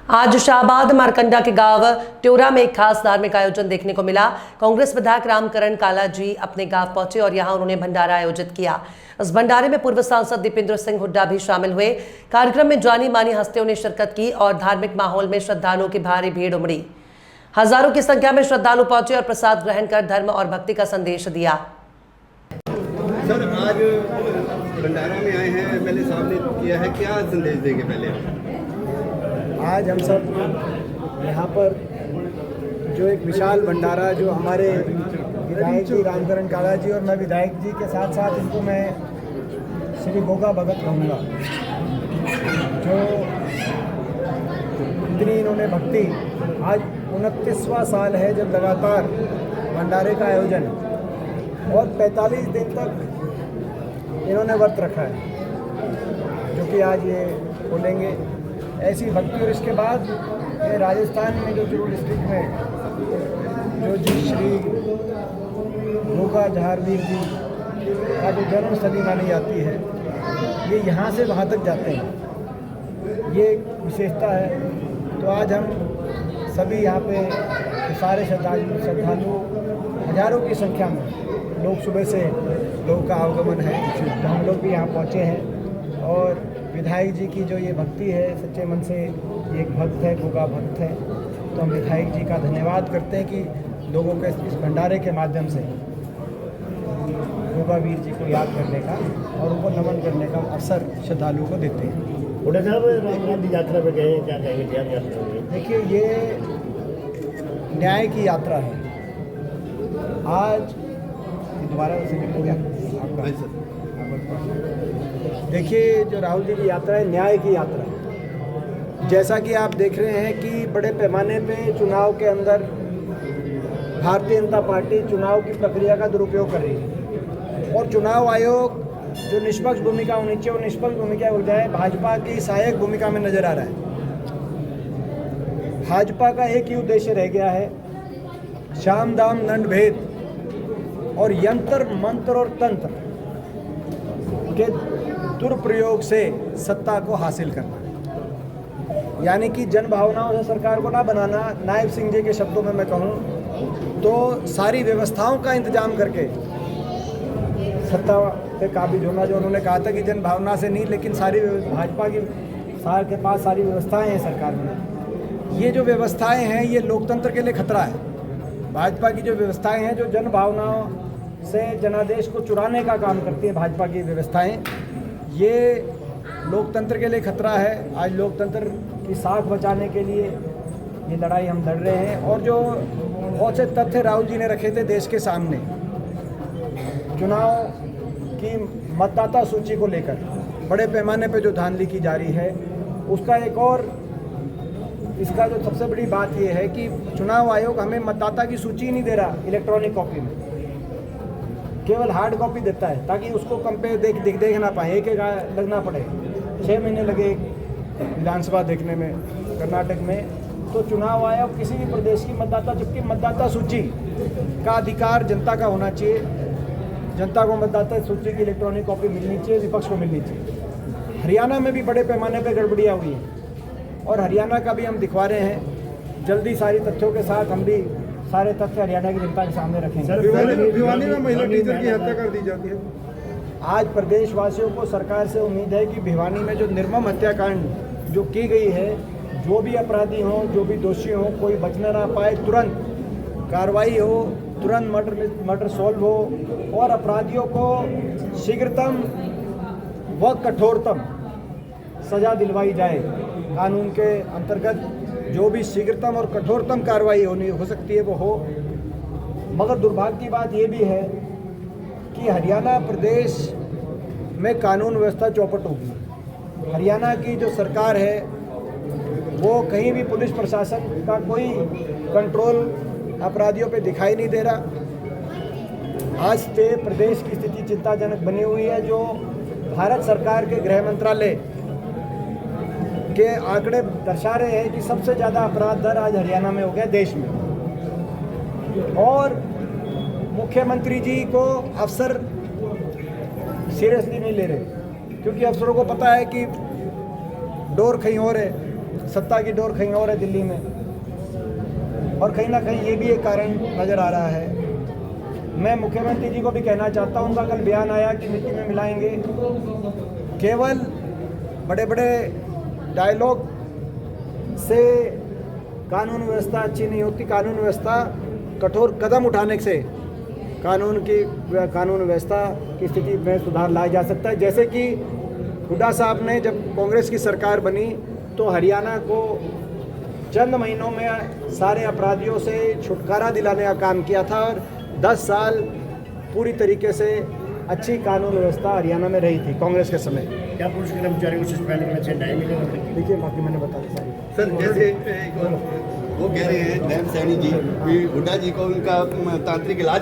आज शाहबाद मारकंडा के गांव ट्योरा में एक खास धार्मिक आयोजन देखने को मिला। कांग्रेस विधायक रामकरण काला जी अपने गांव पहुंचे और यहां उन्होंने भंडारा आयोजित किया। इस भंडारे में पूर्व सांसद दीपेंद्र सिंह हुड्डा भी शामिल हुए। कार्यक्रम में जानी मानी हस्तियों ने शिरकत की और धार्मिक माहौल में श्रद्धालुओं की भारी भीड़ उमड़ी। हजारों की संख्या में श्रद्धालु पहुंचे और प्रसाद ग्रहण कर धर्म और भक्ति का संदेश दिया। सर, आज भंडारा में आए हैं, एमएलए साहब ने किया है, क्या संदेश देंगे? पहले आज हम सब यहाँ पर जो एक विशाल भंडारा, जो हमारे विधायक जी रामकरण काला जी और मैं विधायक जी के साथ साथ इनको मैं श्री गोगा भगत कहूँगा, जो इतनी इन्होंने भक्ति, आज 29वां साल है जब लगातार भंडारे का आयोजन, और 45 दिन तक इन्होंने व्रत रखा है, जो कि आज ये खोलेंगे। ऐसी भक्ति, और इसके बाद राजस्थान में जो चूरू डिस्ट्रिक्ट में जो जी श्री गोगा जहारवीर जी का जो जन्मस्थली मानी जाती है, ये यहाँ से वहाँ तक जाते हैं, ये एक विशेषता है। तो आज हम सभी यहाँ पे सारे श्रद्धालु हजारों की संख्या में लोग, सुबह से लोगों का आवागमन है, तो हम लोग भी यहाँ पहुँचे हैं। और विधायक जी की जो ये भक्ति है, सच्चे मन से ये एक भक्त है, गोगा भक्त है, तो हम विधायक जी का धन्यवाद करते हैं कि लोगों के इस भंडारे के माध्यम से गोगा वीर जी को याद करने का और उनको नमन करने का अवसर श्रद्धालुओं को देते हैं। हुड्डा साहब, राम गांधी यात्रा में गए, क्या कहेंगे? क्या यात्रा हुई? देखिए, ये न्याय की यात्रा है। आज दोबारा देखिए, जो राहुल जी की यात्रा है, न्याय की यात्रा है। जैसा कि आप देख रहे हैं कि बड़े पैमाने पे चुनाव के अंदर भारतीय जनता पार्टी चुनाव की प्रक्रिया का दुरुपयोग कर रही है, और चुनाव आयोग जो निष्पक्ष भूमिका होनी चाहिए, वो निष्पक्ष भूमिका हो जाए, भाजपा की सहायक भूमिका में नजर आ रहा है। भाजपा का एक ही उद्देश्य रह गया है, शाम दाम दंड भेद और यंत्र मंत्र और तंत्र के दुरुपयोग से सत्ता को हासिल करना, यानी कि जन भावनाओं से सरकार को ना बनाना। नायब सिंह जी के शब्दों में मैं कहूँ तो सारी व्यवस्थाओं का इंतजाम करके सत्ता पे काबिज होना। जो उन्होंने कहा था कि जन भावना से नहीं, लेकिन सारी भाजपा की के पास सारी व्यवस्थाएं हैं सरकार में। ये जो व्यवस्थाएं हैं, ये लोकतंत्र के लिए खतरा है। भाजपा की जो व्यवस्थाएं हैं, जो जन भावनाओं से जनादेश को चुराने का काम करती है भाजपा की व्यवस्थाएं, ये लोकतंत्र के लिए खतरा है। आज लोकतंत्र की साख बचाने के लिए ये लड़ाई हम लड़ रहे हैं। और जो बहुत से तथ्य राहुल जी ने रखे थे देश के सामने, चुनाव की मतदाता सूची को लेकर बड़े पैमाने पे जो धांधली की जा रही है, उसका एक और इसका जो सबसे बड़ी बात ये है कि चुनाव आयोग हमें मतदाता की सूची नहीं दे रहा इलेक्ट्रॉनिक कॉपी में, केवल हार्ड कॉपी देता है, ताकि उसको कंपेयर देख ना पाए। एक लगना पड़े, 6 महीने लगे विधानसभा देखने में कर्नाटक में। तो चुनाव आयोग किसी भी प्रदेश की मतदाता, जबकि मतदाता सूची का अधिकार जनता का होना चाहिए, जनता को मतदाता सूची की इलेक्ट्रॉनिक कॉपी मिलनी चाहिए, विपक्ष को मिलनी चाहिए। हरियाणा में भी बड़े पैमाने पर गड़बड़ियाँ हुई हैं, और हरियाणा का भी हम दिखवा रहे हैं। जल्दी सारी तथ्यों के साथ हम भी सारे तथ्य हरियाणा की जनता के सामने रखेंगे। भिवानी में महिला टीचर की हत्या कर दी जाती है। आज प्रदेशवासियों को सरकार से उम्मीद है कि भिवानी में जो निर्मम हत्याकांड जो की गई है, जो भी अपराधी हों, जो भी दोषी हों, कोई बचने ना पाए, तुरंत कार्रवाई हो, तुरंत मर्डर सॉल्व हो, और अपराधियों को शीघ्रतम व कठोरतम सजा दिलवाई जाए। कानून के अंतर्गत जो भी शीघ्रतम और कठोरतम कार्रवाई हो सकती है वो हो। मगर दुर्भाग्य की बात ये भी है कि हरियाणा प्रदेश में कानून व्यवस्था चौपट होगी। हरियाणा की जो सरकार है, वो कहीं भी पुलिस प्रशासन का कोई कंट्रोल अपराधियों पे दिखाई नहीं दे रहा। आज से प्रदेश की स्थिति चिंताजनक बनी हुई है। जो भारत सरकार के गृह मंत्रालय के आंकड़े दर्शा रहे हैं कि सबसे ज़्यादा अपराध दर आज हरियाणा में हो गया देश में, और मुख्यमंत्री जी को अफसर सीरियसली नहीं ले रहे, क्योंकि अफसरों को पता है कि डोर कहीं और है, सत्ता की डोर कहीं और है दिल्ली में, और कहीं ना कहीं ये भी एक कारण नज़र आ रहा है। मैं मुख्यमंत्री जी को भी कहना चाहता हूँ, उनका कल बयान आया कि मिट्टी में मिलाएंगे। केवल बड़े बड़े डायलॉग से कानून व्यवस्था अच्छी नहीं होती। कानून व्यवस्था कठोर कदम उठाने से कानून व्यवस्था की स्थिति में सुधार लाया जा सकता है। जैसे कि हुड्डा साहब ने जब कांग्रेस की सरकार बनी तो हरियाणा को चंद महीनों में सारे अपराधियों से छुटकारा दिलाने का काम किया था, और 10 साल पूरी तरीके से अच्छी कानून व्यवस्था हरियाणा में रही थी कांग्रेस के समय। क्या पुलिस कर्मचारी को सस्पेंड करने से न्याय मिलेगा? देखिए, बाकी मैंने बता दिया सर, जैसे वो कह रहे हैं नैब सैनी जी कि हुड्डा जी को उनका तांत्रिक इलाज